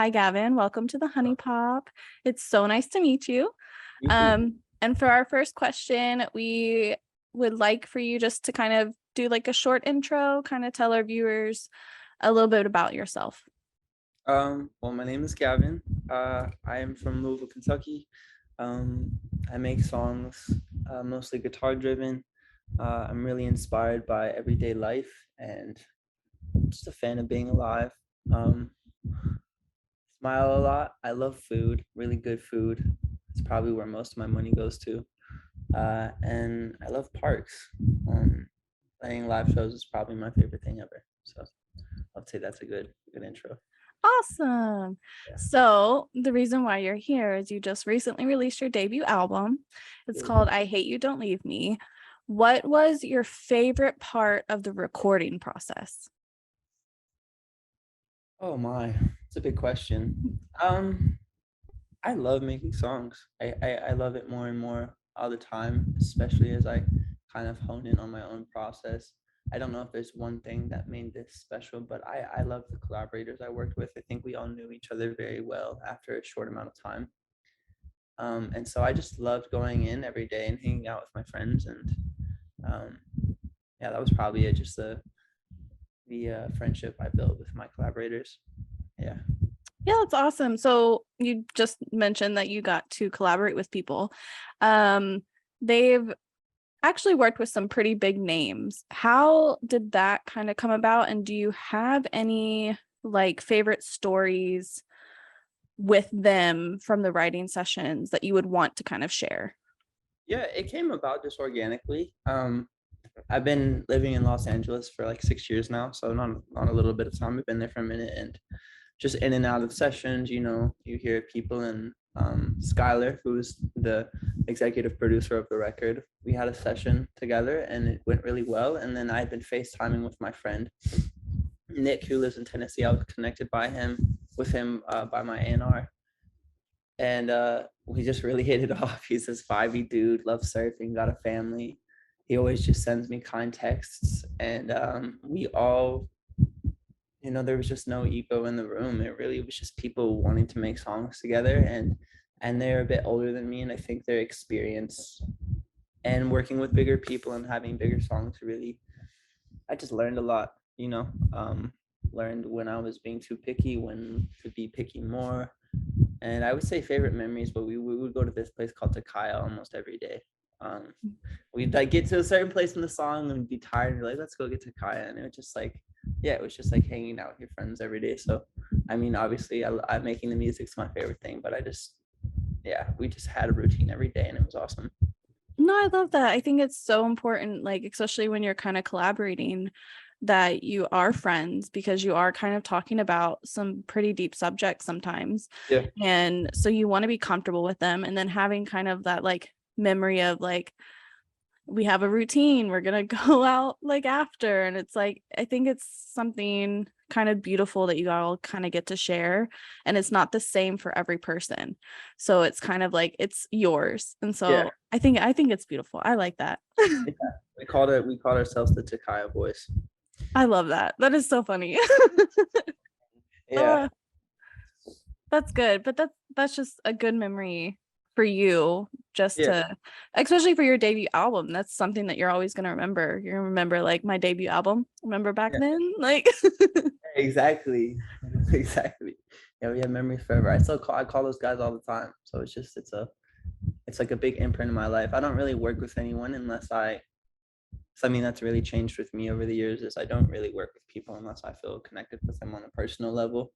Hi, Gavin. Welcome to the Honey Pop. It's so nice to meet you. You too. And for our first question, we would like for you just to kind of do like a short intro, kind of tell our viewers a little bit about yourself. Well, my name is Gavin. I am from Louisville, Kentucky. I make songs, mostly guitar driven. I'm really inspired by everyday life and just a fan of being alive. Um, Smile a lot. I love food, really good food. It's probably where most of my money goes to. And I love parks. Playing live shows is probably my favorite thing ever. So I'd say that's a good intro. Awesome. Yeah. So the reason why you're here is you just recently released your debut album. It's called I Hate You, Don't Leave Me. What was your favorite part of the recording process? Oh my, it's a big question. I love making songs. I love it more and more all the time, especially as I kind of hone in on my own process. I don't know if there's one thing that made this special, but I love the collaborators I worked with. I think we all knew each other very well after a short amount of time. And so I just loved going in every day and hanging out with my friends. And um, yeah, that was probably it. Just the friendship I built with my collaborators. Yeah. Yeah, that's awesome. So you just mentioned that you got to collaborate with people. They've actually worked with some pretty big names. How did that kind of come about? And do you have any like favorite stories with them from the writing sessions that you would want to kind of share? Yeah, it came about just organically. I've been living in Los Angeles for like 6 years now, so not a little bit of time. I've been there for a minute, and just in and out of sessions, you hear people. And Skylar, who's the executive producer of the record, we had a session together, and it went really well. And then I had been FaceTiming with my friend Nick, who lives in Tennessee. I was connected with him by my A&R, and we just really hit it off. He's this vibey dude, loves surfing, got a family. He always just sends me kind texts, and we all, there was just no ego in the room. It really was just people wanting to make songs together, and they're a bit older than me, and I think their experience and working with bigger people and having bigger songs really, I just learned a lot. Learned when I was being too picky, when to be picky more. And I would say favorite memories, but we would go to this place called Takaya almost every day. We'd like get to a certain place in the song and be tired and be like, let's go get Takaya. And it was just like, yeah, it was just like hanging out with your friends every day. So, I mean, obviously, I'm making the music's my favorite thing, but we just had a routine every day, and it was awesome. No, I love that. I think it's so important, like, especially when you're kind of collaborating, that you are friends because you are kind of talking about some pretty deep subjects sometimes. Yeah. And so you want to be comfortable with them. And then having kind of that like memory of like, we have a routine, we're going to go out like after. And it's like, I think it's something kind of beautiful that you all kind of get to share. And it's not the same for every person. So it's kind of like it's yours. And Yeah. so I think it's beautiful. I like that. Yeah. We called ourselves the Takaya Boys. I love that. That is so funny. Yeah. uh, that's good. But that's just a good memory for you, just Yeah. to, especially for your debut album. That's something that you're always going to remember. You're going to remember like my debut album. Remember back Yeah. then? Like Exactly. Exactly. Yeah, we have memories forever. I call those guys all the time. So it's like a big imprint in my life. I don't really work with anyone unless something that's really changed with me over the years is I don't really work with people unless I feel connected with them on a personal level.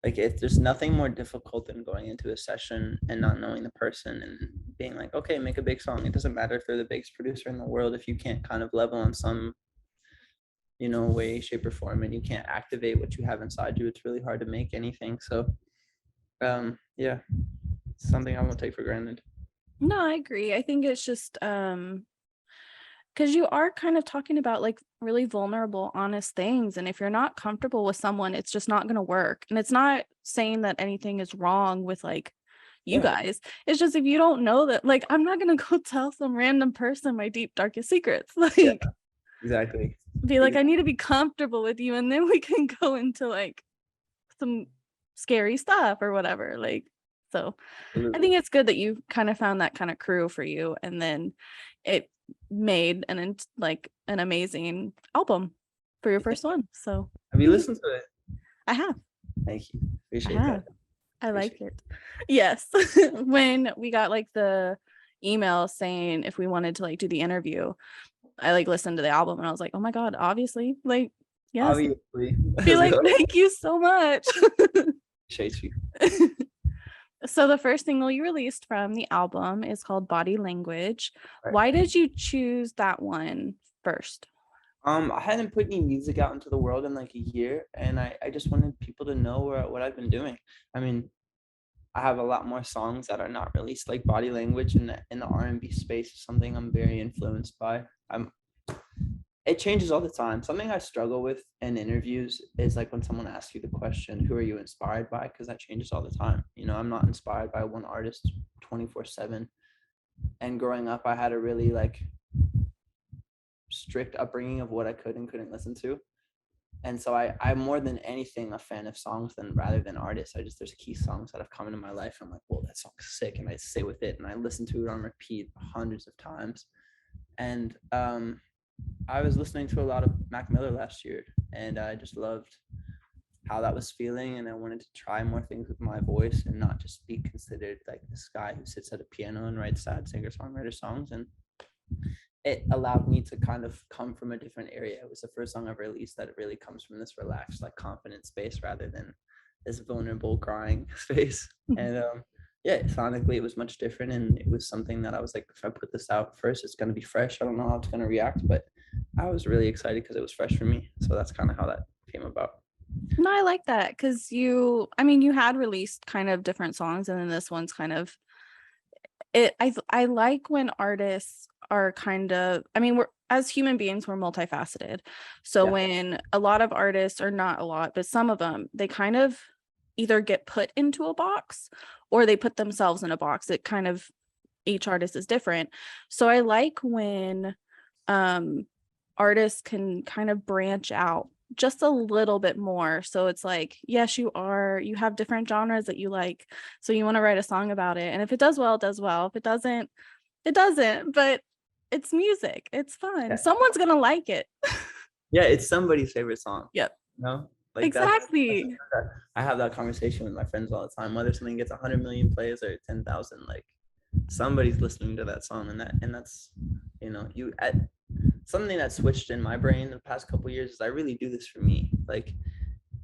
Like, if there's nothing more difficult than going into a session and not knowing the person and being like, okay, make a big song. It doesn't matter if they're the biggest producer in the world. If you can't kind of level on some, way, shape, or form, and you can't activate what you have inside you, it's really hard to make anything. So, yeah, it's something I won't take for granted. no, I agree. I think it's just because you are kind of talking about like really vulnerable, honest things. And if you're not comfortable with someone, it's just not going to work. And it's not saying that anything is wrong with like you Yeah, guys. It's just if you don't know that, like, I'm not going to go tell some random person my deep, darkest secrets. yeah, Like, exactly. be like, I need to be comfortable with you. And then we can go into like some scary stuff or whatever. Like, so I think it's good that you kind of found that kind of crew for you, and then it made like an amazing album for your first one. So Have you listened to it? I have. Thank you. I Appreciate have. that. I like Appreciate it. Yes. When we got like the email saying if we wanted to like do the interview, I like listened to the album and I was like, oh my God, obviously. Like, yes. Obviously. Be like, thank you so much. Appreciate you. So the first single you released from the album is called Body Language. Right. Why did you choose that one first? I hadn't put any music out into the world in like a year, and I just wanted people to know what I've been doing. I mean, I have a lot more songs that are not released, like Body Language in the R&B space is something I'm very influenced by. It changes all the time. Something I struggle with in interviews is like when someone asks you the question, who are you inspired by? Because that changes all the time. You know, I'm not inspired by one artist 24/7. And growing up, I had a really like strict upbringing of what I could and couldn't listen to. And so I'm more than anything a fan of songs than rather than artists. There's key songs that have come into my life. I'm like, whoa, that song's sick. And I sit with it and I listen to it on repeat hundreds of times. And I was listening to a lot of Mac Miller last year, and I just loved how that was feeling. And I wanted to try more things with my voice and not just be considered like this guy who sits at a piano and writes sad singer-songwriter songs. And it allowed me to kind of come from a different area. It was the first song I've released that really comes from this relaxed, like confident space rather than this vulnerable crying space. And yeah, sonically it was much different, and it was something that I was like, if I put this out first, it's going to be fresh. I don't know how it's going to react, but I was really excited because it was fresh for me. So that's kind of how that came about. No, I like that because you had released kind of different songs, and then this one's kind of it. I like when artists are kind of, we're, as human beings, we're multifaceted. So when a lot of artists, or not a lot, but some of them, they kind of either get put into a box or they put themselves in a box. It kind of, each artist is different. So I like when artists can kind of branch out just a little bit more. So it's like, yes, you have different genres that you like. So you want to write a song about it. And if it does well, it does well. If it doesn't, it doesn't. But it's music. It's fun. Yeah. Someone's going to like it. Yeah, it's somebody's favorite song. Yep. No? Like exactly. I have that conversation with my friends all the time. Whether something gets 100 million plays or 10,000, like somebody's listening to that song, and that's, you know, something that switched in my brain the past couple of years is I really do this for me. Like,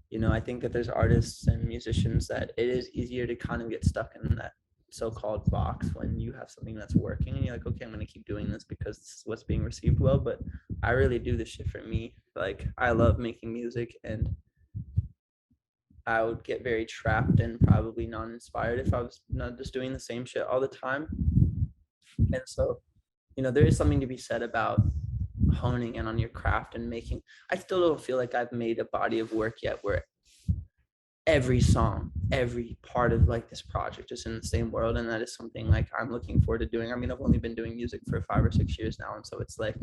you know, I think that there's artists and musicians that it is easier to kind of get stuck in that so-called box when you have something that's working and you're like, okay, I'm going to keep doing this because this is what's being received well. But I really do this shit for me. Like, I love making music, and I would get very trapped and probably not inspired if I was not just doing the same shit all the time. And so, you know, there is something to be said about honing in on your craft and making. I still don't feel like I've made a body of work yet where every song, every part of like this project is in the same world. And that is something like I'm looking forward to doing. I mean, I've only been doing music for 5 or 6 years now. And so it's like,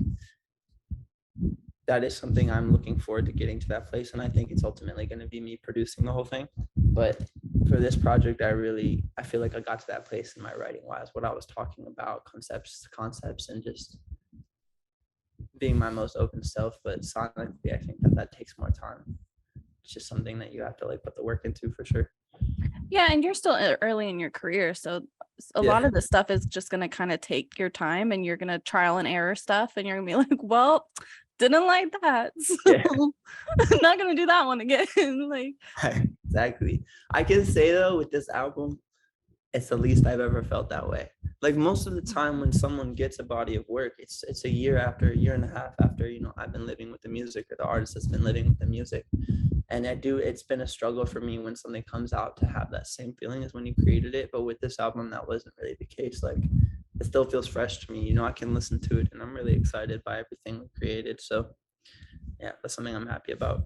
that is something I'm looking forward to getting to that place. And I think it's ultimately going to be me producing the whole thing. But for this project, I feel like I got to that place in my writing wise, what I was talking about, concepts, and just being my most open self. But sonically, I think that takes more time. It's just something that you have to like put the work into for sure. Yeah, and you're still early in your career, so a lot of this stuff is just going to kind of take your time, and you're going to trial and error stuff, and you're going to be like, well, didn't like that, so I'm not going to do that one again. Like, exactly. I can say though, with this album, it's the least I've ever felt that way. Like most of the time when someone gets a body of work, it's a year and a half after, you know, I've been living with the music, or the artist has been living with the music. And it's been a struggle for me when something comes out to have that same feeling as when you created it. But with this album, that wasn't really the case. Like, it still feels fresh to me. You know, I can listen to it, and I'm really excited by everything we created. So yeah, that's something I'm happy about.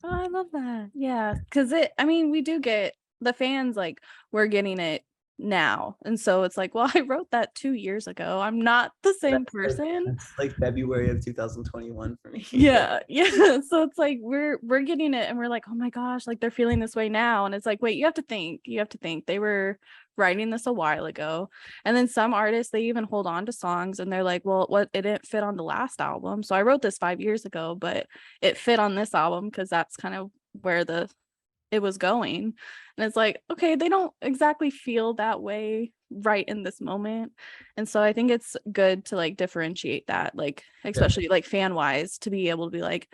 Oh, I love that. Yeah, because we do get the fans, like, we're getting it now. And so it's like, well, I wrote that 2 years ago. I'm not the same person. That's like February of 2021 for me. Yeah. Yeah. So it's like we're getting it and we're like, oh my gosh, like they're feeling this way now. And it's like, wait, you have to think they were writing this a while ago. And then some artists, they even hold on to songs and they're like, well, what, it didn't fit on the last album, so I wrote this 5 years ago, but it fit on this album because that's kind of where it was going. And it's like, okay, they don't exactly feel that way right in this moment. And so I think it's good to like differentiate that, like Yeah. especially like fan wise, to be able to be like,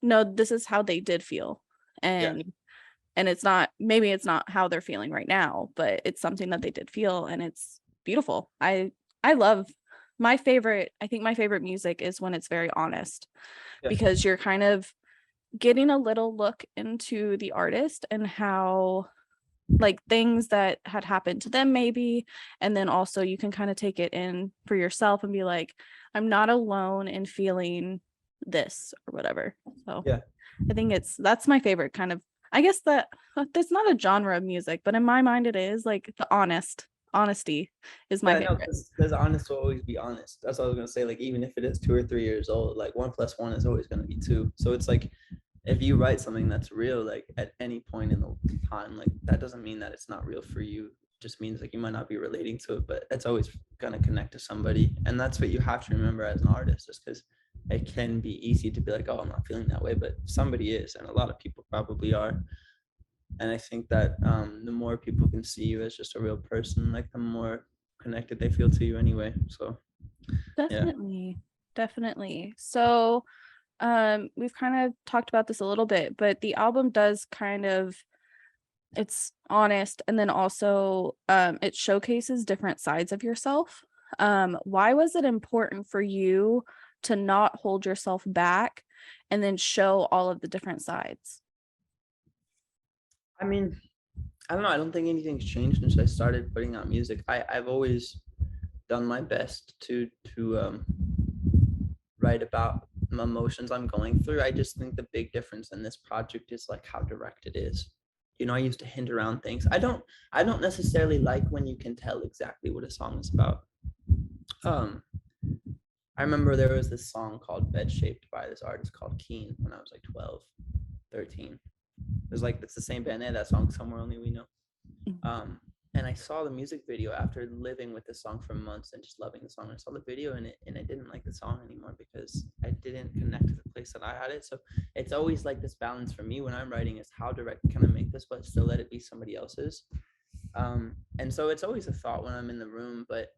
no, this is how they did feel. Yeah. And it's not, maybe it's not how they're feeling right now, but it's something that they did feel, and it's beautiful. I love I think my favorite music is when it's very honest, Yeah. because you're kind of getting a little look into the artist and how, like, things that had happened to them maybe, and then also you can kind of take it in for yourself and be like, I'm not alone in feeling this or whatever. So Yeah. I think that's my favorite kind of, I guess that there's not a genre of music, but in my mind it is like the honesty is my Yeah, no, favorite. because honest will always be honest. That's what I was gonna say. Like, even if it is 2 or 3 years old, like 1 plus 1 is always gonna be 2. So it's like, if you write something that's real, like at any point in the time, like that doesn't mean that it's not real for you. It just means like you might not be relating to it, but it's always gonna connect to somebody. And that's what you have to remember as an artist, just because it can be easy to be like, oh, I'm not feeling that way, but somebody is, and a lot of people probably are. And I think that the more people can see you as just a real person, like the more connected they feel to you anyway. So yeah. Definitely. So we've kind of talked about this a little bit, but the album does kind of, it's honest, and then also it showcases different sides of yourself. Why was it important for you to not hold yourself back and then show all of the different sides? I mean, I don't know. I don't think anything's changed since I started putting out music. I've always done my best to write about emotions I'm going through. I just think the big difference in this project is like how direct it is. You know, I used to hint around things. I don't necessarily like when you can tell exactly what a song is about. Um, I remember there was this song called Bed Shaped by this artist called Keen when I was like 12, 13. It was like, it's the same band, they had that song Somewhere Only We Know. Um, and I saw the music video after living with the song for months and just loving the song. I saw the video and I didn't like the song anymore because I didn't connect to the place that I had it. So it's always like this balance for me when I'm writing is how direct can I make this, but still let it be somebody else's. And so it's always a thought when I'm in the room, but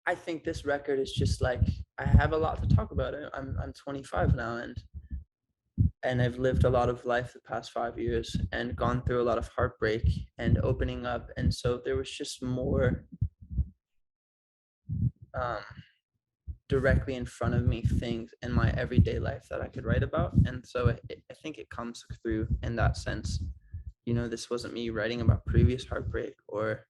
I think this record is just like, I have a lot to talk about. I'm 25 now, and I've lived a lot of life the past 5 years and gone through a lot of heartbreak and opening up. And so there was just more um, directly in front of me things in my everyday life that I could write about. And so I think it comes through in that sense. You know, this wasn't me writing about previous heartbreak or,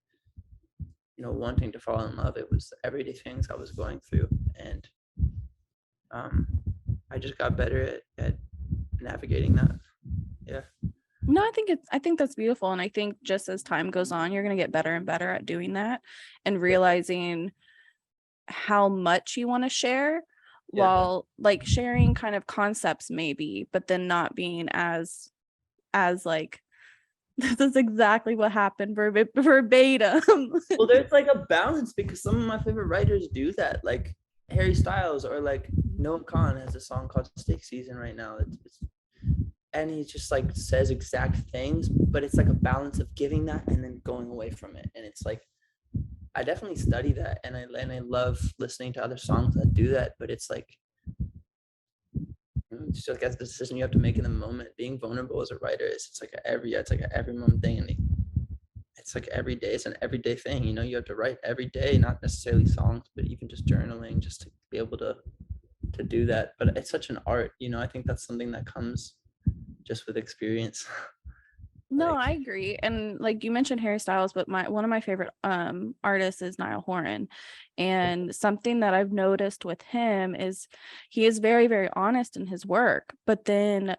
you know, wanting to fall in love. It was everyday things I was going through. And um, I just got better at navigating that. Yeah. No, I think that's beautiful. And I think just as time goes on, you're going to get better and better at doing that and realizing how much you want to share, Yeah. while like sharing kind of concepts maybe, but then not being as like, this is exactly what happened verbatim. Well, there's like a balance because some of my favorite writers do that, like Harry Styles or like Noah Khan has a song called Stick Season right now. And he just like says exact things, but it's like a balance of giving that and then going away from it. And it's like, I definitely study that, and I love listening to other songs that do that. But it's like, it's just like a decision you have to make in the moment. Being vulnerable as a writer is it's like a every moment thing, and it's like every day. It's an everyday thing. You know, you have to write every day, not necessarily songs, but even just journaling, just to be able to do that. But it's such an art. You know, I think that's something that comes just with experience. No, Like, I agree. And like you mentioned Harry Styles, but one of my favorite artists is Niall Horan. And something that I've noticed with him is he is very, very honest in his work. But then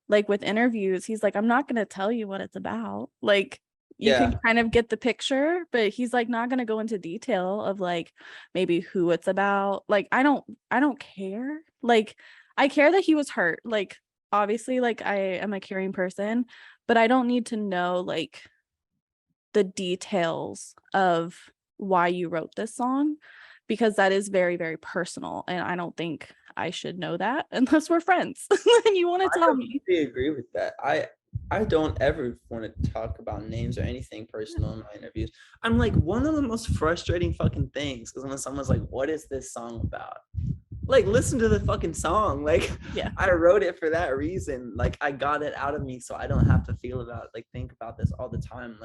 like with interviews, he's like, I'm not gonna tell you what it's about. Like, you can Yeah. kind of get the picture, but he's like not going to go into detail of like maybe who it's about. Like I don't care. Like I care that he was hurt. Like obviously like I am a caring person, but I don't need to know like the details of why you wrote this song, because that is very, very personal. And I don't think I should know that unless we're friends. And you want to I tell me. completely agree with that. I don't ever want to talk about names or anything personal in my interviews. I'm like, one of the most frustrating fucking things is when someone's like, "What is this song about?" Like, listen to the fucking song. Like, Yeah. I wrote it for that reason. Like, I got it out of me, so I don't have to feel about like think about this all the time.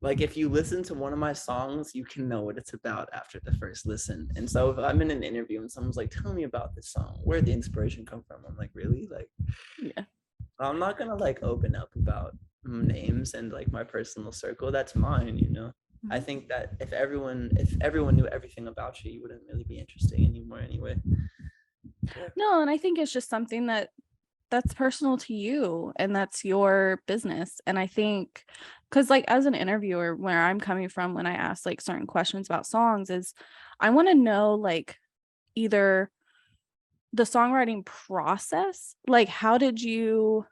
Like if you listen to one of my songs, you can know what it's about after the first listen. And so if I'm in an interview and someone's like, "Tell me about this song, where'd the inspiration come from?" I'm like, really? Like, Yeah. I'm not gonna like open up about names and like my personal circle. That's mine, you know. I Mhm. think that if everyone knew everything about you, you wouldn't really be interesting anymore anyway. Yeah. No, and I think it's just something that's personal to you and that's your business. And I think because like as an interviewer, where I'm coming from when I ask like certain questions about songs is I want to know like either the songwriting process, like how did your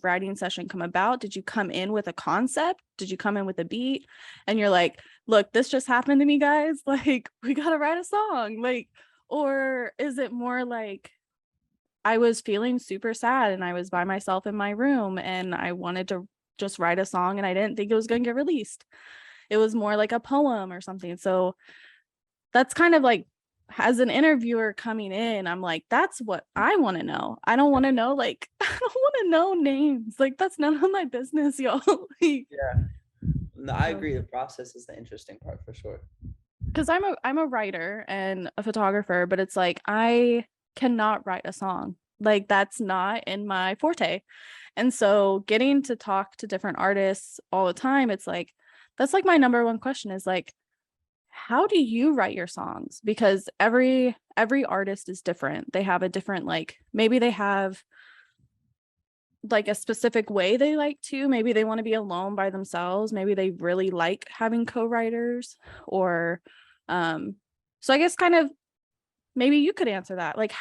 writing session come about? Did you come in with a concept? Did you come in with a beat and you're like, look, this just happened to me, guys, like we gotta write a song, like, or is it more like I was feeling super sad and I was by myself in my room and I wanted to just write a song and I didn't think it was going to get released. It was more like a poem or something. So that's kind of like as an interviewer coming in, I'm like, that's what I want to know. I don't want to know like I don't want to know names. Like that's none of my business, y'all. Like, Yeah. No, I so agree. The process is the interesting part for sure. because I'm a writer and a photographer, but it's like I cannot write a song. Like that's not in my forte. And so getting to talk to different artists all the time, it's like that's like my number one question is like, how do you write your songs? Because every artist is different. They have a different like maybe they have like a specific way they like to. Maybe they want to be alone by themselves. Maybe they really like having co-writers or so I guess kind of maybe you could answer that. Like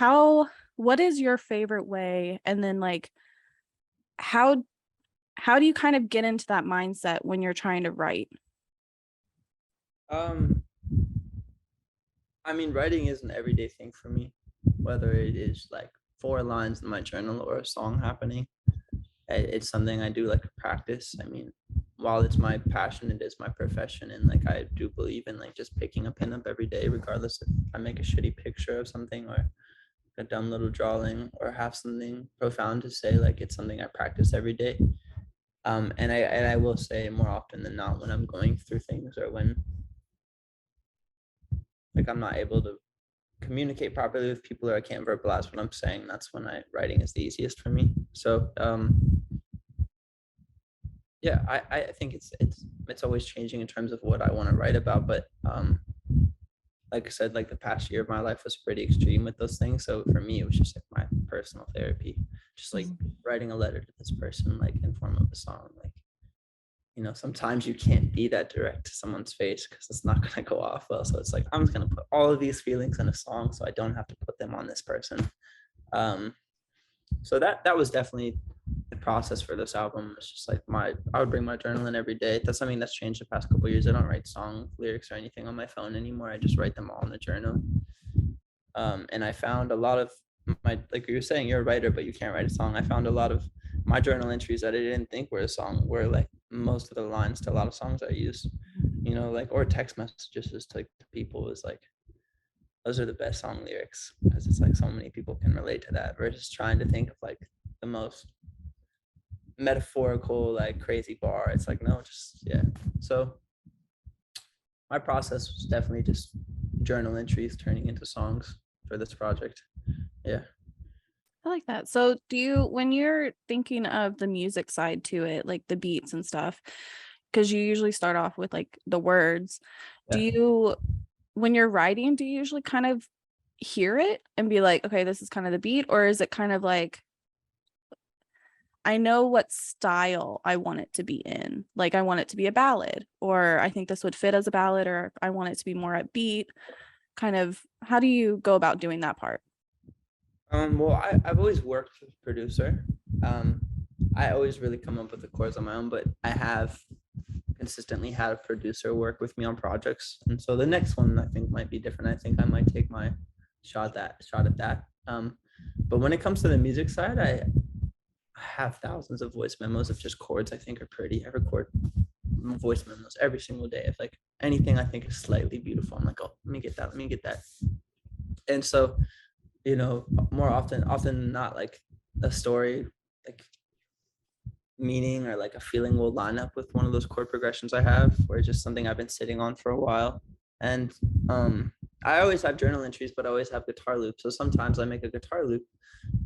what is your favorite way? And then like how how do you kind of get into that mindset when you're trying to write? Um, I mean, writing is an everyday thing for me, whether it is like 4 lines in my journal or a song happening. It's something I do like a practice. I mean, while it's my passion, it is my profession, and like I do believe in like just picking a pen up every day, regardless if I make a shitty picture of something or a dumb little drawing or have something profound to say. Like it's something I practice every day. And I will say more often than not when I'm going through things or when like I'm not able to communicate properly with people or I can't verbalize what I'm saying, that's when writing is the easiest for me. So yeah, I think it's always changing in terms of what I want to write about. But like I said, like the past year of my life was pretty extreme with those things. So for me, it was just like my personal therapy, just like writing a letter to this person, like in form of a song. Like, you know, sometimes you can't be that direct to someone's face because it's not going to go off well. So it's like, I'm just going to put all of these feelings in a song so I don't have to put them on this person. Um, so that was definitely the process for this album. It's just like I would bring my journal in every day. That's something that's changed the past couple of years. I don't write song lyrics or anything on my phone anymore. I just write them all in the journal. And I found a lot of my, like you were saying, you're a writer, but you can't write a song. I found a lot of my journal entries that I didn't think were a song were like most of the lines to a lot of songs I use, you know, like, or text messages just to people is like, those are the best song lyrics because it's like so many people can relate to that versus trying to think of like the most metaphorical, like crazy bar. It's like, no, just, yeah. So my process was definitely just journal entries turning into songs for this project. Yeah. I like that. So do you, when you're thinking of the music side to it, like the beats and stuff, because you usually start off with like the words, do Yeah. you, when you're writing, do you usually kind of hear it and be like, okay, this is kind of the beat, or is it kind of like I know what style I want it to be in. Like I want it to be a ballad, or I think this would fit as a ballad, or I want it to be more upbeat. Kind of, how do you go about doing that part? Well, I've always worked with a producer. Um, I always really come up with the chords on my own, but I have consistently had a producer work with me on projects, and so the next one I think might be different. I think I might take my shot at that. But when it comes to the music side, I have thousands of voice memos of just chords I think are pretty. I record voice memos every single day of like anything I think is slightly beautiful. I'm like, oh, let me get that, let me get that. And so, you know, more often than not, like a story, like meaning or like a feeling will line up with one of those chord progressions I have, or just something I've been sitting on for a while. And I always have journal entries, but I always have guitar loops. So sometimes I make a guitar loop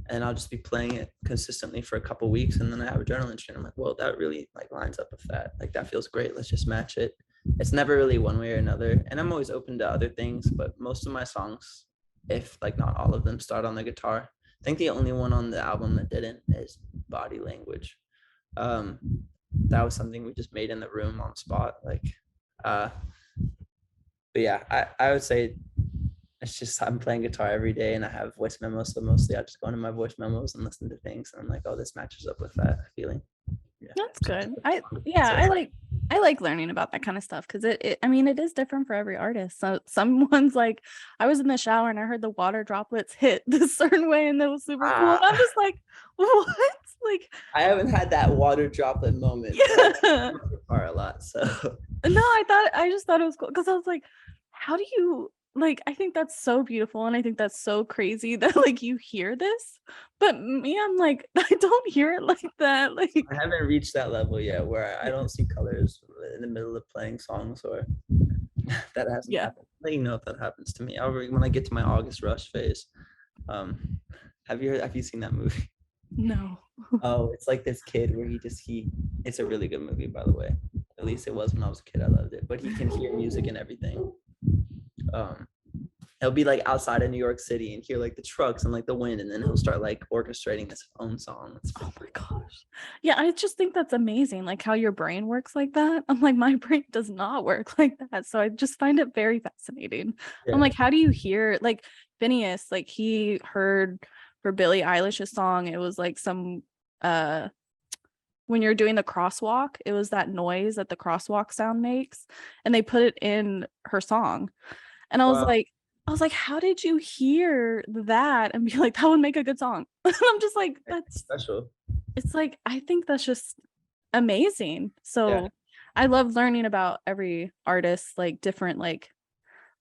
and I'll just be playing it consistently for a couple weeks, and then I have a journal entry and I'm like, well, that really like lines up with that. Like that feels great. Let's just match it. It's never really one way or another. And I'm always open to other things, but most of my songs, if like not all of them, start on the guitar. I think the only one on the album that didn't is Body Language. um that was something we just made in the room on the spot, like uh but yeah, I would say it's just I'm playing guitar every day and I have voice memos, so mostly I just go into my voice memos and listen to things and I'm like, oh, this matches up with that feeling. Yeah, That's so good. that's Yeah, it. I like learning about that kind of stuff because I mean it is different for every artist. So someone's like, I was in the shower and I heard the water droplets hit this certain way and that was super cool. And I'm just like, what? Like, I haven't had that water droplet moment, but I yeah. play guitar a lot, so No, I just thought it was cool because I was like, how do you like I think that's so beautiful and I think that's so crazy that like you hear this. But me, I'm like, I don't hear it like that. Like, I haven't reached that level yet where I yeah. don't see colors in the middle of playing songs, or that hasn't Yeah. happened. Let you know if that happens to me. However, when I get to my August Rush phase, um, have you seen that movie? No. Oh, it's like this kid where he. It's a really good movie, by the way. At least it was when I was a kid. I loved it. But he can hear music and everything. Um, he'll be like outside of New York City and hear like the trucks and like the wind, and then he'll start like orchestrating his own song. It's Oh my gosh. Yeah, I just think that's amazing, like how your brain works like that. I'm like, my brain does not work like that. So I just find it very fascinating. I'm yeah. like, how do you hear like Phineas, like he heard for Billie Eilish's song, it was like some uh when you're doing the crosswalk, it was that noise that the crosswalk sound makes, and they put it in her song. And Wow. I was like, how did you hear that and be like, that would make a good song? I'm just like, It's special. it's like, I think that's just amazing. Yeah. So I love learning about every artist, like different, like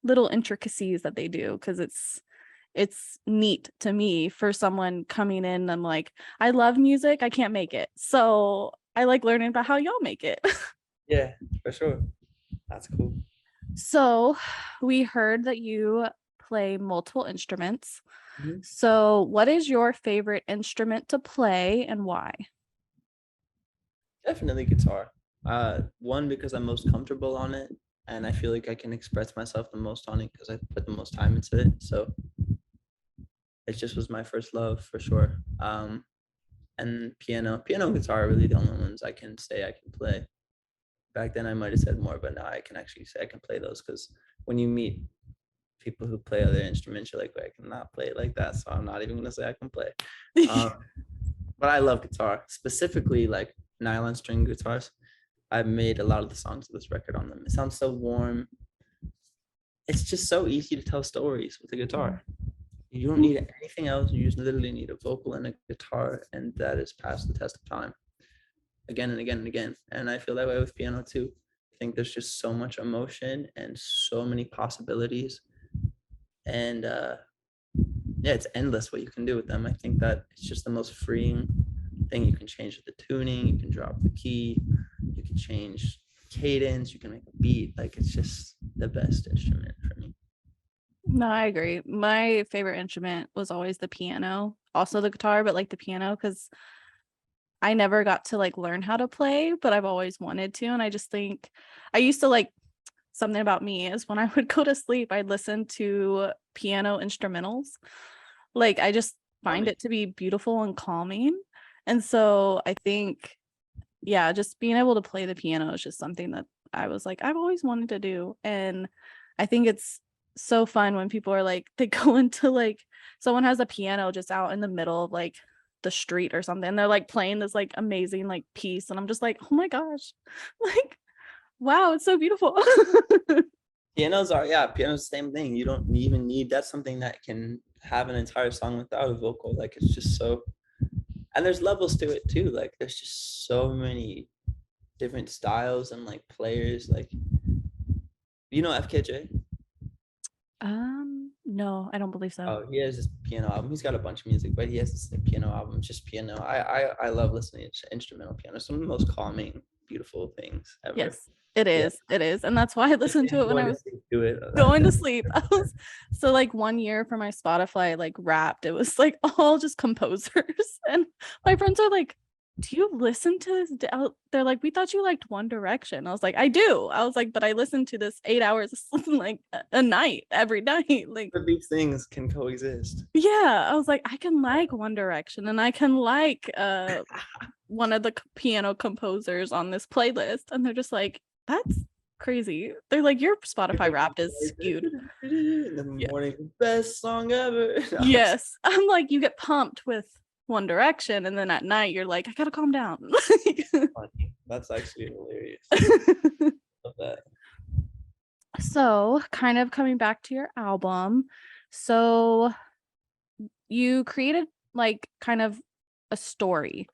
little intricacies that they do, because it's neat to me for someone coming in. I'm like, I love music, I can't make it. So I like learning about how y'all make it. Yeah, for sure. That's cool. So we heard that you play multiple instruments. Mhm. So what is your favorite instrument to play and why? Definitely guitar. One, because I'm most comfortable on it, and I feel like I can express myself the most on it because I put the most time into it. So it just was my first love for sure. And piano, and guitar are really the only ones I can say I can play. Back then I might have said more, but now I can actually say I can play those, because when you meet people who play other instruments, you're like, I cannot play it like that. So I'm not even gonna say I can play. Um, but I love guitar, specifically like nylon string guitars. I've made a lot of the songs of this record on them. It sounds so warm. It's just so easy to tell stories with a guitar. You don't need anything else. You just literally need a vocal and a guitar, and that is past the test of time again and again and again. And I feel that way with piano too. I think there's just so much emotion and so many possibilities. And yeah, it's endless what you can do with them. I think that it's just the most freeing thing. You can change the tuning, you can drop the key, you can change cadence, you can make a beat. Like it's just the best instrument for me. No, I agree. My favorite instrument was always the piano, also the guitar, but like the piano, because I never got to like learn how to play, but I've always wanted to. And I just think I used to like something about me is when I would go to sleep, I'd listen to piano instrumentals. Like I just find Funny. it to be beautiful and calming. And so I think, yeah, just being able to play the piano is just something that I was like, I've always wanted to do. And I think it's so fun when people are like, they go into like, someone has a piano just out in the middle of like the street or something. And they're like playing this like amazing like piece. And I'm just like, oh my gosh, like, wow, it's so beautiful. Pianos are, yeah, piano's the same thing. You don't even need, that's something that can have an entire song without a vocal. Like it's just so, and there's levels to it too. Like there's just so many different styles and like players. Like, you know FKJ? No, I don't believe so. Oh, he has this piano album. He's got a bunch of music, but he has this piano album, just piano. I love listening to instrumental piano. Some of the most calming, beautiful things ever. Yes, it Yeah. is. It is. And that's why I listened to it when I was do it. going to sleep. I was so like 1 year for my Spotify like Wrapped, it was like all just composers. And my friends are like, do you listen to this? They're like, we thought you liked One Direction. I was like, I do. I was like, but I listen to this 8 hours like a night every night. Like These things can coexist. yeah, I was like, I can like One Direction and I can like one of the piano composers on this playlist. And they're just like, that's crazy. They're like, your Spotify Wrapped is skewed. In the morning, best song ever. Yes. I'm like, you get pumped with One Direction, and then at night you're like, I gotta calm down. That's actually hilarious. Love that. So kind of coming back to your album. So you created like kind of a story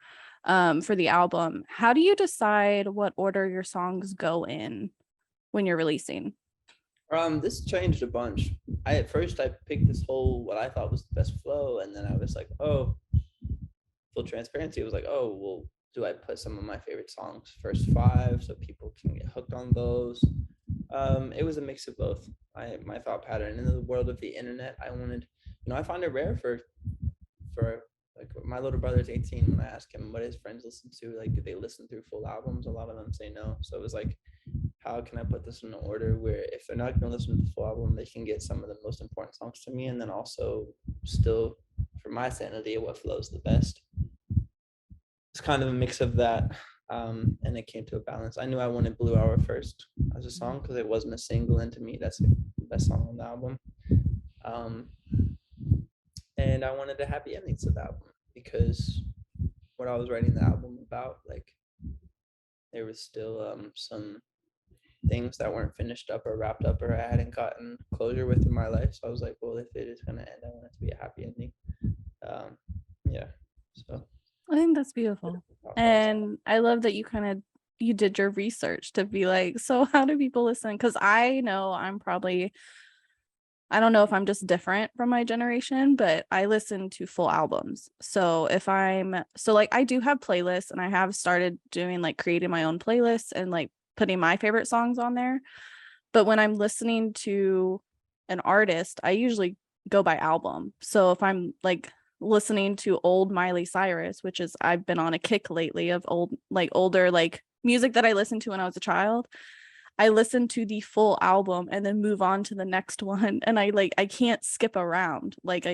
for the album. How do you decide what order your songs go in when you're releasing? This changed a bunch. At first I picked this whole what I thought was the best flow, and then I was like, oh, full transparency. It was like, oh, well, do I put some of my favorite songs first 5 so people can get hooked on those? It was a mix of both. My thought pattern in the world of the internet, I wanted, I find it rare for like my little brother's 18. When I ask him what his friends listen to, like, do they listen through full albums? A lot of them say no. So it was like, how can I put this in an order where if they're not going to listen to the full album, they can get some of the most important songs to me, and then also still, for my sanity, what flows the best. It's kind of a mix of that, and it came to a balance. I knew I wanted Blue Hour first as a song because it wasn't a single, and to me, that's the best song on the album. And I wanted a happy ending to the album because what I was writing the album about, like, there was still some things that weren't finished up or wrapped up or I hadn't gotten closure with in my life. So I was like, well, if it is going to end, I want it to be a happy ending. Yeah. So I think that's beautiful. And I love that you did your research to be like, so how do people listen? Because I know I don't know if I'm just different from my generation, but I listen to full albums. So like I do have playlists, and I have started doing like creating my own playlists and like putting my favorite songs on there. But when I'm listening to an artist, I usually go by album. So if I'm like listening to old Miley Cyrus, which is I've been on a kick lately of older like music that I listened to when I was a child, I listen to the full album and then move on to the next one. And I can't skip around. Like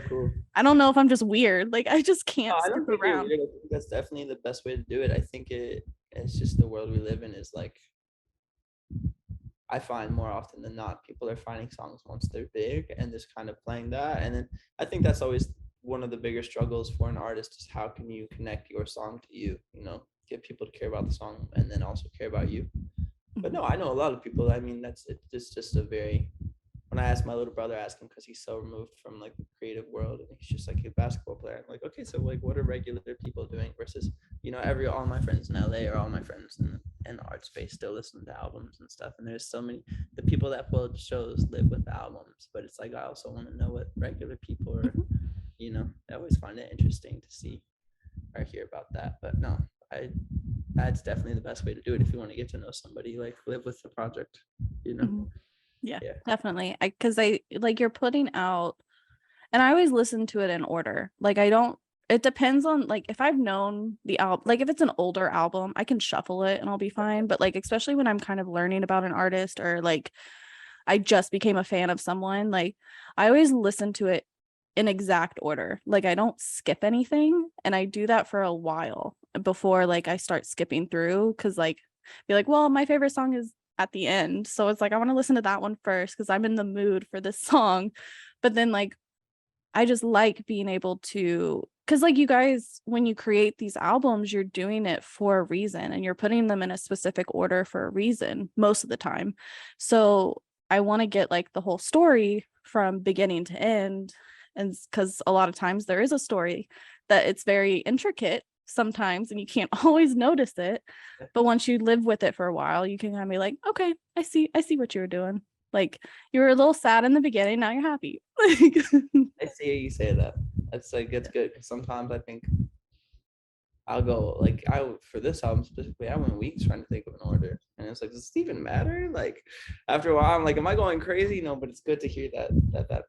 cool. I don't know if I'm just weird. Like I just can't I don't skip think around. I think that's definitely the best way to do it. I think it's just the world we live in is like, I find more often than not, people are finding songs once they're big and just kind of playing that. And then I think that's always one of the bigger struggles for an artist is how can you connect your song to you, get people to care about the song and then also care about you. But no, I know a lot of people. I mean, it's just a very, when I asked my little brother, ask him because he's so removed from like the creative world and he's just like a basketball player. I'm like, okay, so like what are regular people doing versus, all my friends in LA or all my friends in the art space still listen to albums and stuff. And there's so many, the people that pull shows live with albums, but it's like, I also want to know what regular people are, I always find it interesting to see or hear about that. But no, that's definitely the best way to do it if you want to get to know somebody, like live with the project, Yeah, definitely. Because I like you're putting out, and I always listen to it in order. Like it depends on like if I've known the album, like if it's an older album, I can shuffle it and I'll be fine. But like especially when I'm kind of learning about an artist or like I just became a fan of someone, like I always listen to it in exact order. Like I don't skip anything, and I do that for a while before like I start skipping through, because like be like, well, my favorite song is at the end, so it's like I want to listen to that one first because I'm in the mood for this song. But then like I just like being able to, because like you guys, when you create these albums, you're doing it for a reason and you're putting them in a specific order for a reason most of the time. So I want to get like the whole story from beginning to end. And because a lot of times there is a story that it's very intricate sometimes and you can't always notice it. But once you live with it for a while, you can kind of be like, okay, I see what you were doing. Like you were a little sad in the beginning, now you're happy. I see you say that. That's like, it's good. 'Cause sometimes I think I'll go like for this album specifically, I went weeks trying to think of an order, and it's like, does this even matter? Like after a while, I'm like, am I going crazy? No, but it's good to hear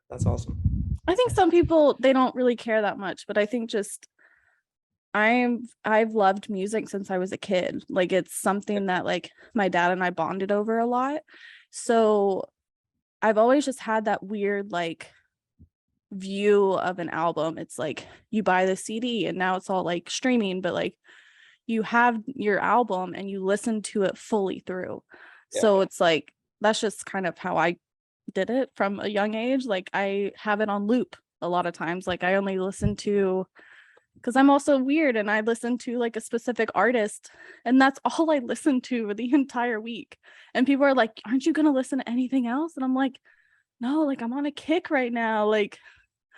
that's awesome. I think some people, they don't really care that much, but I think just I've loved music since I was a kid. Like it's something that like my dad and I bonded over a lot. So I've always just had that weird like view of an album. It's like you buy the CD and now it's all like streaming, but like you have your album and you listen to it fully through. Yeah. So it's like that's just kind of how I did it from a young age. Like I have it on loop a lot of times. Like I only listen to, because I'm also weird and I listen to like a specific artist and that's all I listen to the entire week. And people are like, aren't you going to listen to anything else? And I'm like, no, like I'm on a kick right now. Like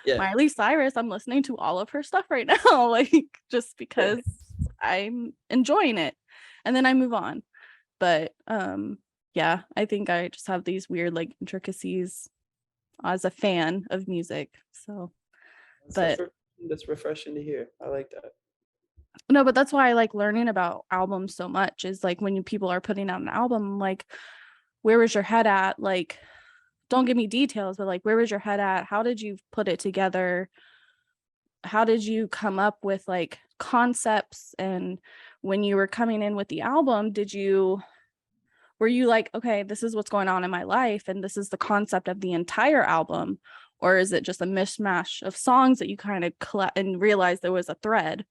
Miley Cyrus, I'm listening to all of her stuff right now, like just because I'm enjoying it. And then I move on. But yeah, I think I just have these weird like intricacies as a fan of music. So that's refreshing to hear. I like that. No, but that's why I like learning about albums so much, is like when people are putting out an album, like where was your head at? Like don't give me details, but like where was your head at? How did you put it together? How did you come up with like concepts? And when you were coming in with the album, were you like, okay, this is what's going on in my life and this is the concept of the entire album? Or is it just a mishmash of songs that you kind of collect and realize there was a thread?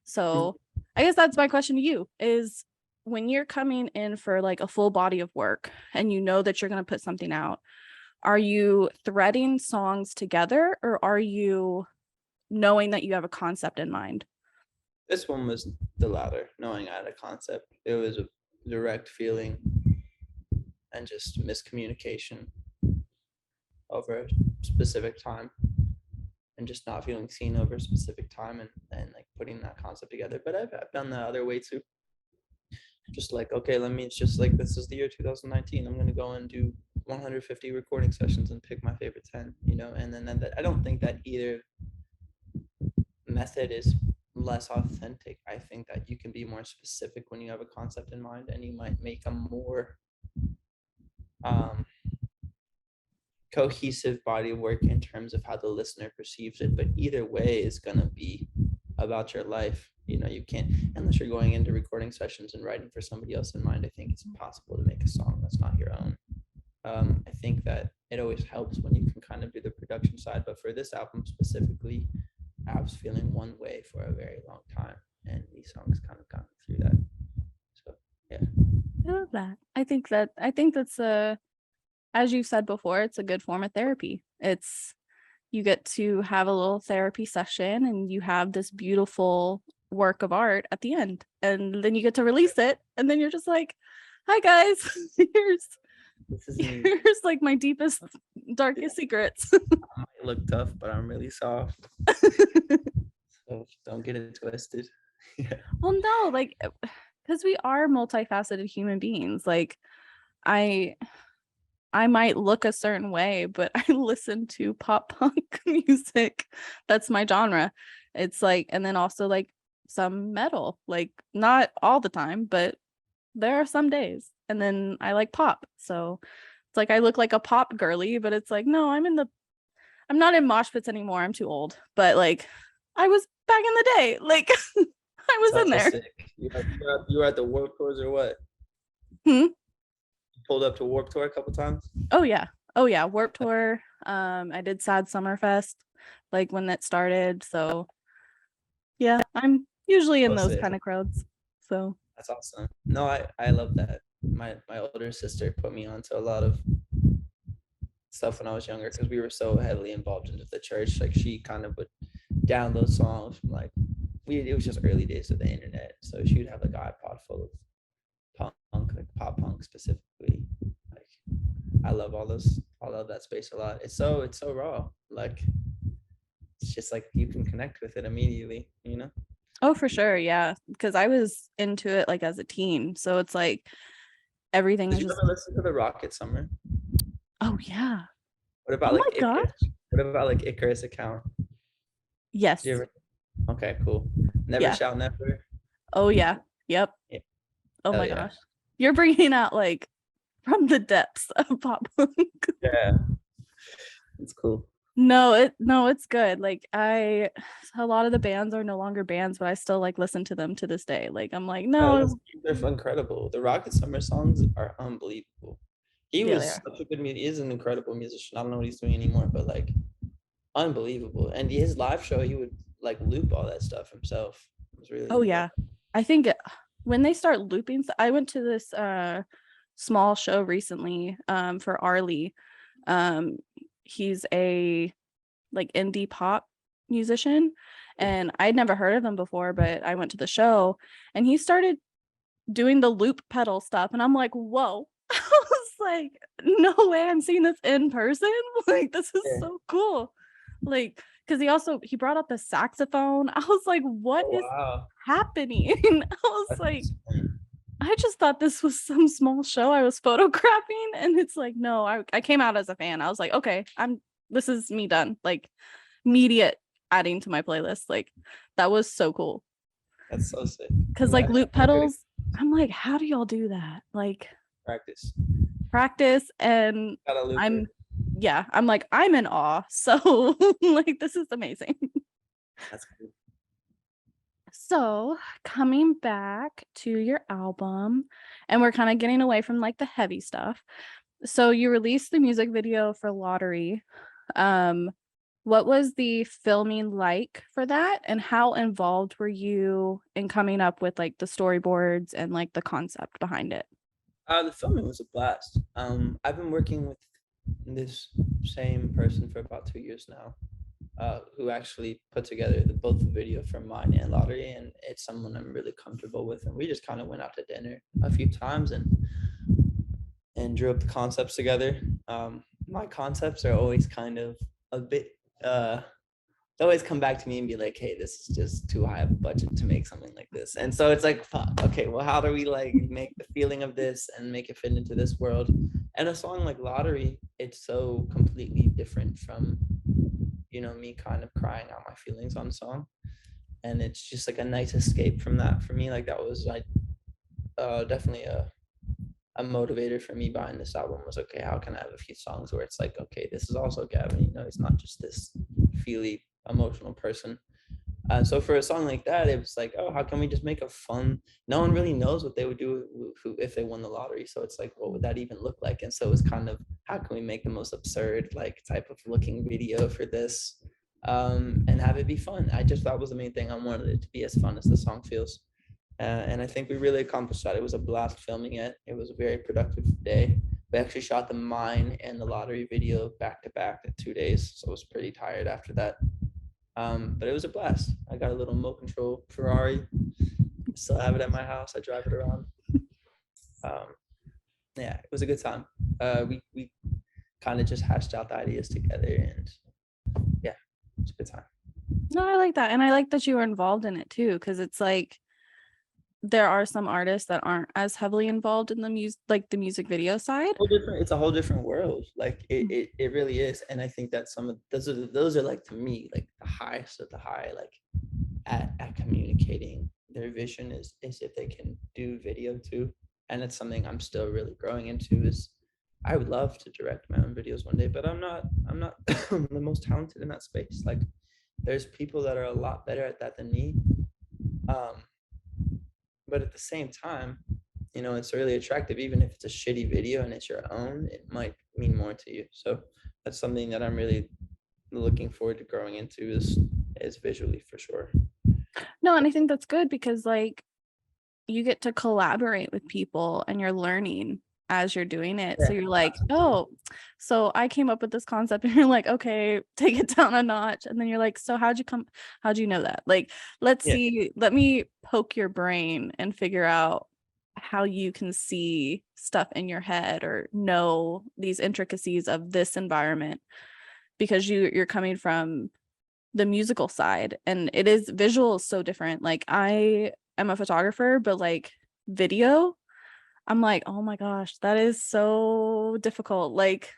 So I guess that's my question to you, is when you're coming in for like a full body of work and you know that you're going to put something out, are you threading songs together or are you knowing that you have a concept in mind? This one was the latter, knowing I had a concept. It was a direct feeling and just miscommunication over a specific time and just not feeling seen over a specific time and like putting that concept together. But I've done the other way too. Just like, okay, it's just like, this is the year 2019. I'm going to go and do 150 recording sessions and pick my favorite 10, and then I don't think that either method is less authentic. I think that you can be more specific when you have a concept in mind, and you might make a more cohesive body of work in terms of how the listener perceives it. But either way is going to be about your life. You can't, unless you're going into recording sessions and writing for somebody else in mind, I think it's impossible to make a song that's not your own. I think that it always helps when you can kind of do the production side, but for this album specifically, I was feeling one way for a very long time, and these songs kind of got me through that. So yeah, I love that. I think that's as you said before, it's a good form of therapy. It's, you get to have a little therapy session and you have this beautiful work of art at the end, and then you get to release it, and then you're just like, hi guys, here's like my deepest, darkest secrets. I might look tough, but I'm really soft. So don't get it twisted. Yeah. Well, no, like, because we are multifaceted human beings. Like I might look a certain way, but I listen to pop punk music. That's my genre. It's like, and then also like some metal, like not all the time, but there are some days. And then I like pop. So it's like I look like a pop girly, but it's like, no, I'm not in mosh pits anymore. I'm too old. But like I was back in the day. Like I was in there. Sick. You were at the Warped Tours or what? You pulled up to Warped Tour a couple times? Oh yeah. Warped Tour. I did Sad Summer Fest. like when that started. So yeah, I'm usually in I'll those say kind of crowds. So that's awesome. No, I love that. My older sister put me onto a lot of stuff when I was younger because we were so heavily involved into the church. Like she kind of would download songs from like it was just early days of the internet. So she would have like an iPod full of punk, like pop punk specifically. Like I love I love that space a lot. It's so raw. Like it's just like you can connect with it immediately, you know? oh, for sure, yeah, because I was into it like as a teen, so it's like everything Did is you just ever listen to the Rocket Summer? oh yeah, What oh about my like god, Icarus? What about like Icarus account? Did you yes, ever? Okay, cool. Never yeah, shall never. oh yeah, yep, Yeah. oh Hell my yeah. gosh, you're bringing out like from the depths of pop punk. Yeah. It's cool. No, it's good. Like a lot of the bands are no longer bands, but I still like listen to them to this day. Like I'm like, no, They're incredible. The Rocket Summer songs are unbelievable. He yeah, they was are. such a good he is an incredible musician. I don't know what he's doing anymore, but like unbelievable. And his live show, he would like loop all that stuff himself. It was really Oh yeah. incredible. I think when they start looping, I went to this small show recently for Arlie. Um he's a like indie pop musician and I'd never heard of him before, but I went to the show and he started doing the loop pedal stuff and I'm like, "Whoa." I was like, "No way I'm seeing this in person." Like this is Yeah. so cool. Like cuz he brought out the saxophone. I was like, "What Oh is wow. happening?" I was That's like, insane. I just thought this was some small show I was photographing and it's like, no, I came out as a fan. I was like, "Okay, this is me done." Like immediate adding to my playlist. Like that was so cool. That's so sick. Cuz like loop pedals, I'm like, "How do y'all do that?" Like Practice. practice and Got a looper. I'm yeah, I'm like I'm in awe. So like this is amazing. That's cool. So, coming back to your album and we're kind of getting away from like the heavy stuff. So, you released the music video for Lottery. Um what was the filming like for that and how involved were you in coming up with like the storyboards and like the concept behind it? The filming was a blast. I've been working with this same person for about 2 years now, who actually put together both the video for mine and Lottery, and it's someone I'm really comfortable with. And we just kind of went out to dinner a few times and drew up the concepts together. My concepts are always kind of a bit they always come back to me and be like, hey, this is just too high of a budget to make something like this. And so it's like, fuck, okay, well, how do we like make the feeling of this and make it fit into this world? And a song like Lottery, it's so completely different from, me kind of crying out my feelings on a song. And it's just like a nice escape from that for me. Like that was like definitely a motivator for me buying this album was, okay, how can I have a few songs where it's like, okay, this is also Gavin, he's not just this feely emotional person. So for a song like that, it was like, oh, how can we just make a fun, no one really knows what they would do if they won the lottery. So it's like, what would that even look like? And so it was kind of, how can we make the most absurd like type of looking video for this, and have it be fun? I just thought was the main thing. I wanted it to be as fun as the song feels. And I think we really accomplished that. It was a blast filming it. It was a very productive day. We actually shot the mine and the lottery video back to back in 2 days. So I was pretty tired after that. But it was a blast. I got a little Mo Control Ferrari. Still have it at my house. I drive it around. Yeah, it was a good time. We kind of just hashed out the ideas together, and yeah, it was a good time. No, I like that. And I like that you were involved in it too, because it's like there are some artists that aren't as heavily involved in the music, like the music video side. It's a whole different world. Like it really is. And I think that some of those are like, to me, like the highest of the high, like at communicating their vision is if they can do video too. And it's something I'm still really growing into. Is I would love to direct my own videos one day, but I'm not the most talented in that space. Like there's people that are a lot better at that than me. But at the same time, it's really attractive. Even if it's a shitty video and it's your own, it might mean more to you. So that's something that I'm really looking forward to growing into is visually for sure. No, and I think that's good because like you get to collaborate with people and you're learning as you're doing it. So Yeah, you're like, absolutely. oh, so I came up with this concept and you're like, okay, take it down a notch. And then you're like, so how'd you know that? Like, Yeah, let me poke your brain and figure out how you can see stuff in your head or know these intricacies of this environment because you're coming from the musical side and it is visual is so different. Like I am a photographer, but like video, I'm like, oh my gosh, that is so difficult. Like,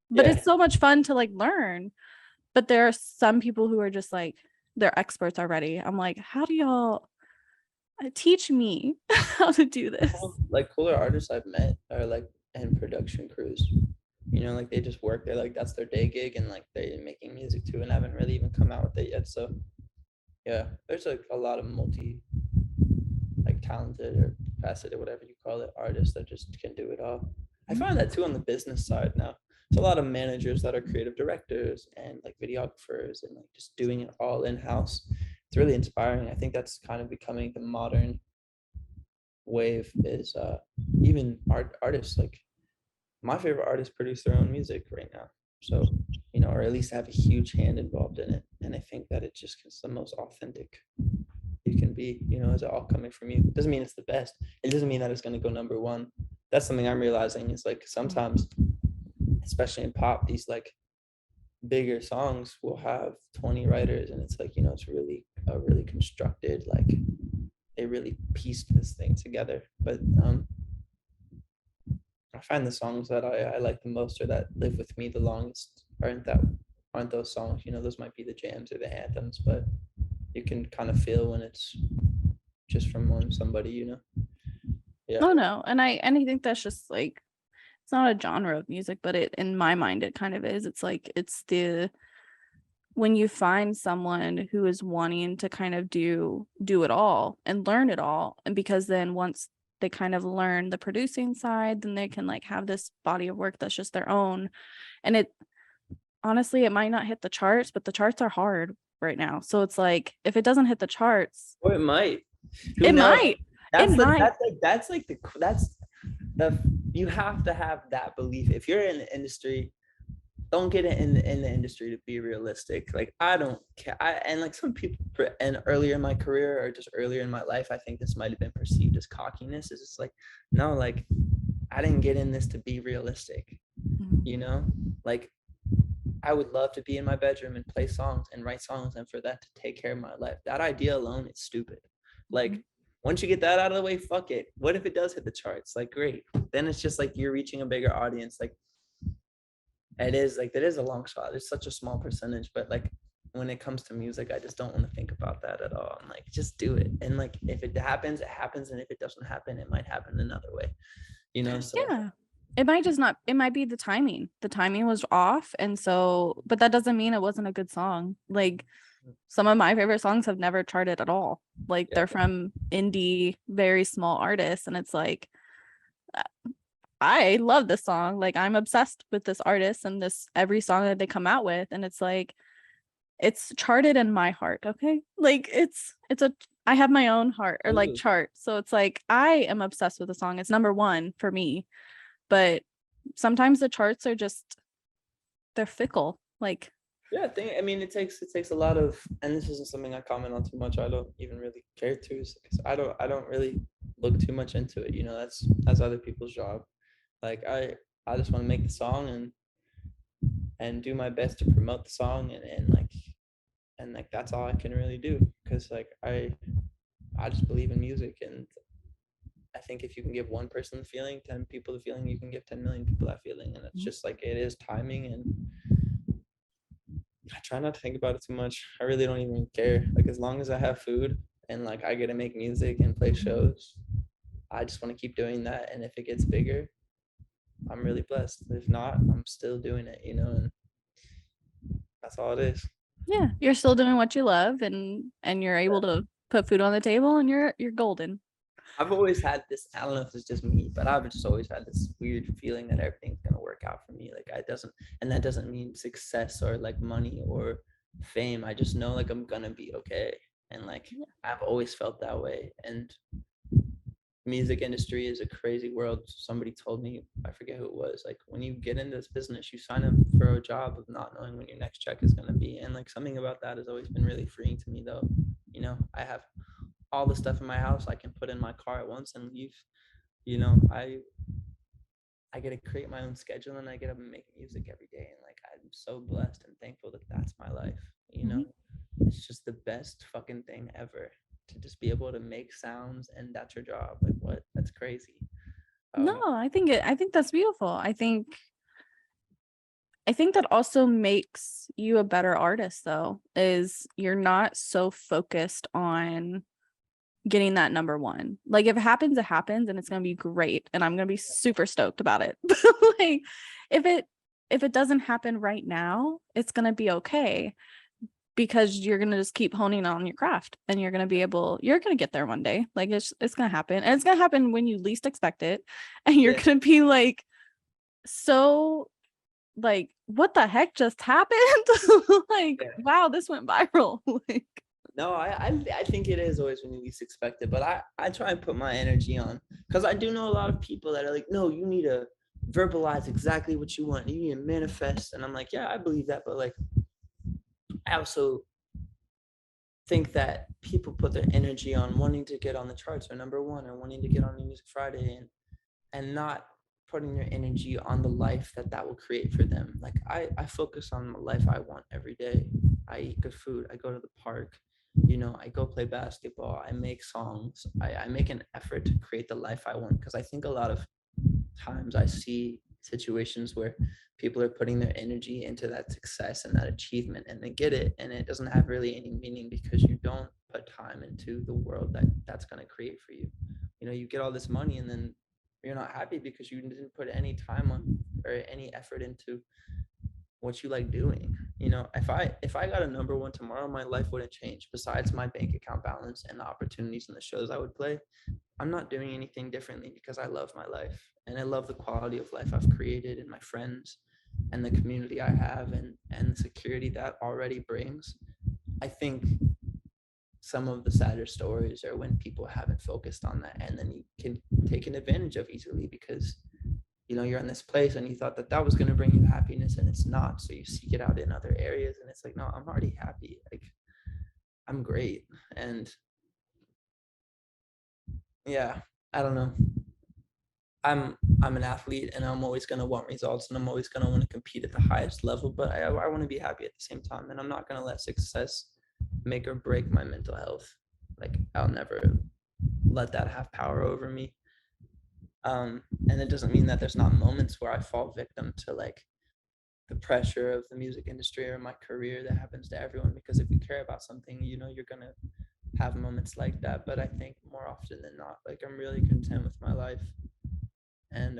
but yeah. it's so much fun to like learn. But there are some people who are just like they're experts already. I'm like, how do y'all teach me how to do this? Like cooler artists I've met are like in production crews. You know, like they just work there, like that's their day gig, and like they're making music too, and haven't really even come out with it yet. So yeah, there's like a lot of like talented or faceted, whatever you call it, artists that just can do it all. I find that too on the business side now. There's a lot of managers that are creative directors and like videographers and like just doing it all in house. It's really inspiring. I think that's kind of becoming the modern wave. Is even artists like my favorite artists produce their own music right now. So, you know, or at least have a huge hand involved in it. And I think that it just is the most authentic you can be, you know, is it all coming from you? Doesn't mean it's the best. It doesn't mean that it's going to go number one. That's something I'm realizing is like sometimes, especially in pop, these like bigger songs will have 20 writers and it's like, you know, it's really a really constructed, like they really pieced this thing together. But I find the songs that I like the most or that live with me the longest aren't those songs. You know, those might be the jams or the anthems, but you can kind of feel when it's just from somebody, you know. Yeah. Oh no. And I think that's just like it's not a genre of music, but it in my mind it kind of is. It's like it's the when you find someone who is wanting to kind of do it all and learn it all, and because then once they kind of learn the producing side, then they can like have this body of work that's just their own. And it honestly it might not hit the charts, but the charts are hard right now, so it's like if it doesn't hit the charts, Or it might. Who it knows? might it That's the might that's the you have to have that belief. If you're in the industry, don't get it in the industry to be realistic. Like I don't care. And like some people and earlier in my career or just earlier in my life, I think this might have been perceived as cockiness. It's just like, no, like I didn't get in this to be realistic, you know? Like I would love to be in my bedroom and play songs and write songs and for that to take care of my life. That idea alone is stupid. Like once you get that out of the way, fuck it. What if it does hit the charts? Like great. Then it's just like you're reaching a bigger audience. Like it is like that is a long shot. It's such a small percentage, but like when it comes to music, I just don't want to think about that at all. I'm like, just do it. And like if it happens, it happens. And if it doesn't happen, it might happen another way. You know, so yeah, it might just not it might be the timing was off, and so but that doesn't mean it wasn't a good song. Like some of my favorite songs have never charted at all. Like yeah. they're from indie very small artists, and it's like I love this song. Like I'm obsessed with this artist and this every song that they come out with, and it's like it's charted in my heart. Okay, like it's a I have my own heart or like Absolutely. chart, so it's like I am obsessed with the song. It's number one for me, but sometimes the charts are just they're fickle. Like Yeah, I mean it takes a lot of and this isn't something I comment on too much. I don't even really care to because I don't really look too much into it. You know, that's other people's job. Like I just want to make the song and do my best to promote the song and like that's all I can really do because like I just believe in music and I think if you can give one person the feeling, 10 people the feeling, you can give 10 million people that feeling. And it's just like it is timing and I try not to think about it too much. I really don't even care. Like as long as I have food and like I get to make music and play shows, I just want to keep doing that. And if it gets bigger, I'm really blessed. If not, I'm still doing it, you know, and that's all it is. yeah, you're still doing what you love and you're able to put food on the table and you're golden. I've always had this, I don't know if it's just me, but I've just always had this weird feeling that everything's gonna work out for me. Like it doesn't, and that doesn't mean success or like money or fame. I just know like I'm gonna be okay. And like I've always felt that way. And music industry is a crazy world. Somebody told me, I forget who it was, like when you get into this business, you sign up for a job of not knowing when your next check is gonna be. And like something about that has always been really freeing to me though. You know, I have all the stuff in my house I can put in my car at once and leave. You know, I get to create my own schedule and I get to make music every day. And like I'm so blessed and thankful that that's my life. You know, it's just the best fucking thing ever to just be able to make sounds and that's your job. Like what? That's crazy. No, I think that's beautiful. I think that also makes you a better artist though, is you're not so focused on getting that number one. Like if it happens and it's gonna be great and I'm gonna be super stoked about it. Like if it doesn't happen right now, it's gonna be okay because you're gonna just keep honing on your craft and you're gonna get there one day. Like it's gonna happen. And it's gonna happen when you least expect it. And you're gonna be like so like, what the heck just happened? Like, wow, this went viral. Like, no, I think it is always when you least expect it, but I try and put my energy on because I do know a lot of people that are like, no, you need to verbalize exactly what you want. You need to manifest. And I'm like, yeah, I believe that, but like I also think that people put their energy on wanting to get on the charts or number one or wanting to get on New Music Friday and not putting their energy on the life that will create for them. Like I focus on the life I want every day. I eat good food. I go to the park. You know, I go play basketball. I make songs. I make an effort to create the life I want because I think a lot of times I see situations where people are putting their energy into that success and that achievement and they get it and it doesn't have really any meaning because you don't put time into the world that's going to create for you. You know, you get all this money and then you're not happy because you didn't put any time on or any effort into what you like doing. You know, if I got a number one tomorrow, my life wouldn't change. Besides my bank account balance and the opportunities and the shows I would play, I'm not doing anything differently because I love my life and I love the quality of life I've created and my friends and the community I have and the security that already brings. I think some of the sadder stories are when people haven't focused on that and then you can take an advantage of easily because you know you're in this place and you thought that was going to bring you happiness and it's not, so you seek it out in other areas and it's like, no, I'm already happy, like I'm great. And yeah, I don't know, I'm an athlete and I'm always going to want results and I'm always going to want to compete at the highest level, but I want to be happy at the same time and I'm not going to let success make or break my mental health. Like I'll never let that have power over me. And it doesn't mean that there's not moments where I fall victim to like the pressure of the music industry or my career. That happens to everyone because if you care about something, you know, you're gonna have moments like that. But I think more often than not, like I'm really content with my life, and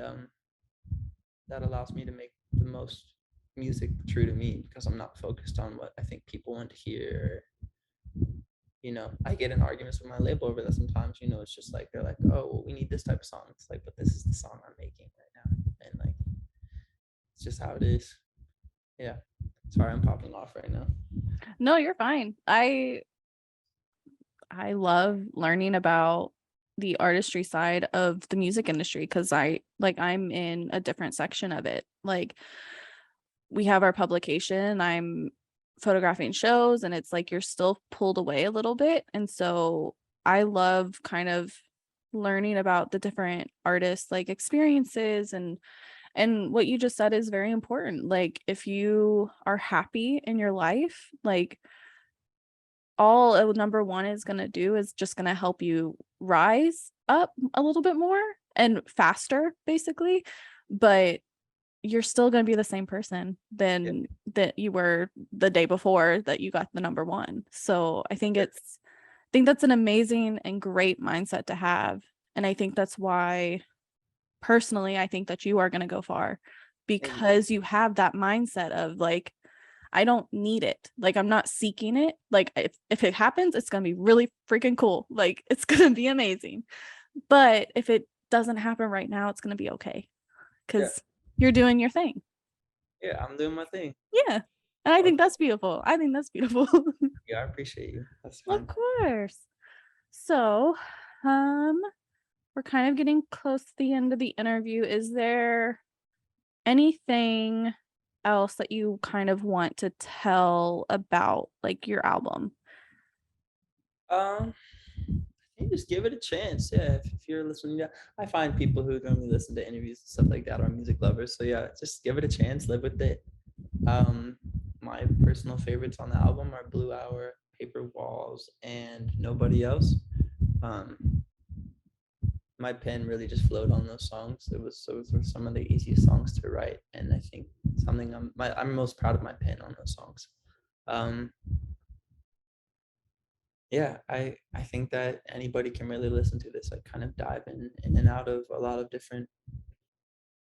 that allows me to make the most music true to me because I'm not focused on what I think people want to hear. You know, I get in arguments with my label over that sometimes. You know, it's just like they're like, oh, well, we need this type of song. It's like, but this is the song I'm making right now, and like it's just how it is. Yeah, sorry, I'm popping off right now. no, you're fine. I love learning about the artistry side of the music industry because I'm in a different section of it. Like we have our publication, I'm photographing shows, and it's like you're still pulled away a little bit. And so I love kind of learning about the different artists like experiences and what you just said is very important. Like if you are happy in your life, like all a number one is going to do is just going to help you rise up a little bit more and faster basically, but you're still going to be the same person than that you were the day before that you got the number one. So I think that's an amazing and great mindset to have. And I think that's why personally I think that you are going to go far because you have that mindset of like, I don't need it. Like I'm not seeking it. Like if it happens, it's going to be really freaking cool. Like it's going to be amazing. But if it doesn't happen right now, it's going to be okay Yeah. because you're doing your thing. Yeah, I'm doing my thing. Yeah. And I think Okay. that's beautiful. I think that's beautiful. Yeah, I appreciate you. That's Of fine. course. So, we're kind of getting close to the end of the interview. Is there anything else that you kind of want to tell about like your album? Um, you just give it a chance. Yeah, if you're listening, yeah, I find people who normally listen to interviews and stuff like that are music lovers. So yeah, just give it a chance, live with it. My personal favorites on the album are Blue Hour, Paper Walls, and Nobody Else. Um, my pen really just flowed on those songs. Those were some of the easiest songs to write, and I think something I'm most proud of my pen on those songs. Um, yeah, I think that anybody can really listen to this, like kind of dive in and out of a lot of different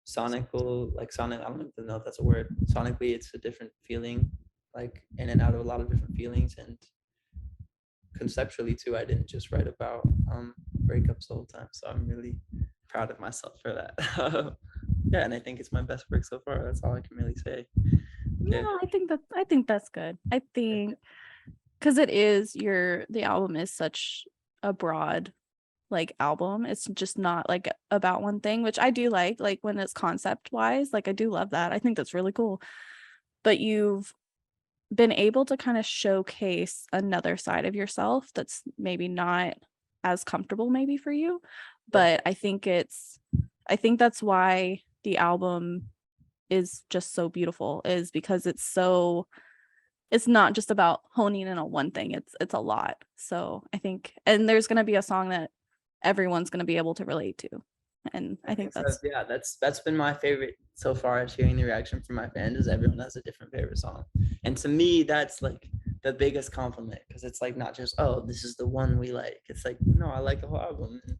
sonical, like sonic. I don't even know if that's a word. Sonically, it's a different feeling, like in and out of a lot of different feelings, and conceptually too. I didn't just write about breakups the whole time, so I'm really proud of myself for that. Yeah, and I think it's my best work so far. That's all I can really say. Yeah. No, I think that's good. I think because the album is such a broad like album. It's just not like about one thing, which I do like when it's concept wise, like I do love that. I think that's really cool. But you've been able to kind of showcase another side of yourself that's maybe not as comfortable maybe for you. But I think that's why the album is just so beautiful, is because it's not just about honing in on one thing. It's a lot. So I think, and there's going to be a song that everyone's going to be able to relate to. And I think So, that's yeah, that's been my favorite so far. Is hearing the reaction from my fans, is everyone has a different favorite song, and to me that's like the biggest compliment, because it's like not just, oh, this is the one we like. It's like, no, I like the whole album, and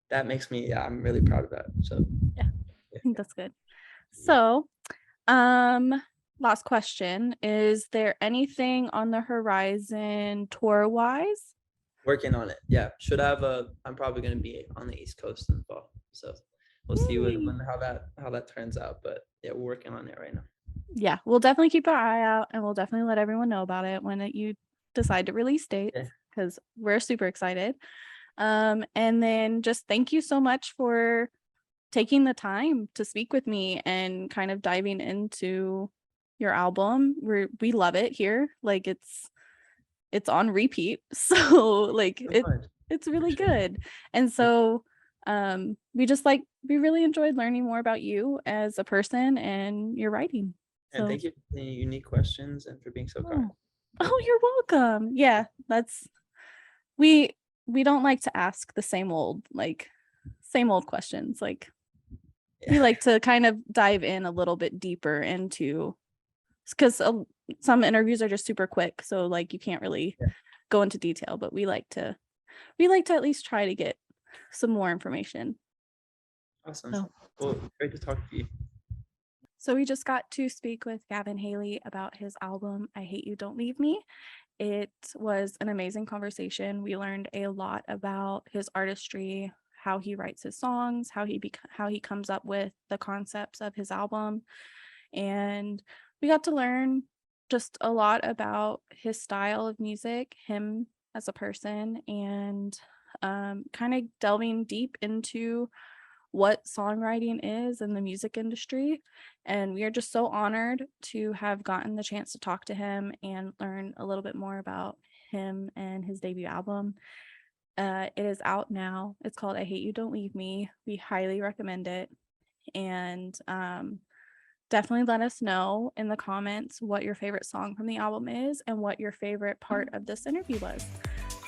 that makes me, yeah, I'm really proud of that. So yeah, I think that's good. So, last question, is there anything on the horizon tour wise? working on it. Yeah, should have a. I'm probably gonna be on the East Coast in the fall, so we'll see how that turns out. But yeah, we're working on it right now. Yeah, we'll definitely keep our eye out and we'll definitely let everyone know about it when you decide to release dates, Yeah. because we're super excited. And then just thank you so much for taking the time to speak with me and kind of diving into your album. We love it here. Like it's on repeat. So like it's really good. And so we really enjoyed learning more about you as a person and your writing. And So thank you for the unique questions and for being so kind. oh, you're welcome. Yeah, that's we we don't like to ask the same old questions. Like we like to kind of dive in a little bit deeper into, because some interviews are just super quick, so like you can't really go into detail, but we like to at least try to get some more information. Awesome. So, Well, great to talk to you. so we just got to speak with Gavin Haley about his album I Hate You, Don't Leave Me. It was an amazing conversation. We learned a lot about his artistry, how he writes his songs, how he comes up with the concepts of his album, and we got to learn just a lot about his style of music, him as a person, and kind of delving deep into what songwriting is in the music industry. And we are just so honored to have gotten the chance to talk to him and learn a little bit more about him and his debut album. It is out now. It's called I Hate You, Don't Leave Me. We highly recommend it. And definitely let us know in the comments what your favorite song from the album is and what your favorite part of this interview was.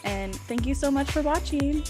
And thank you so much for watching.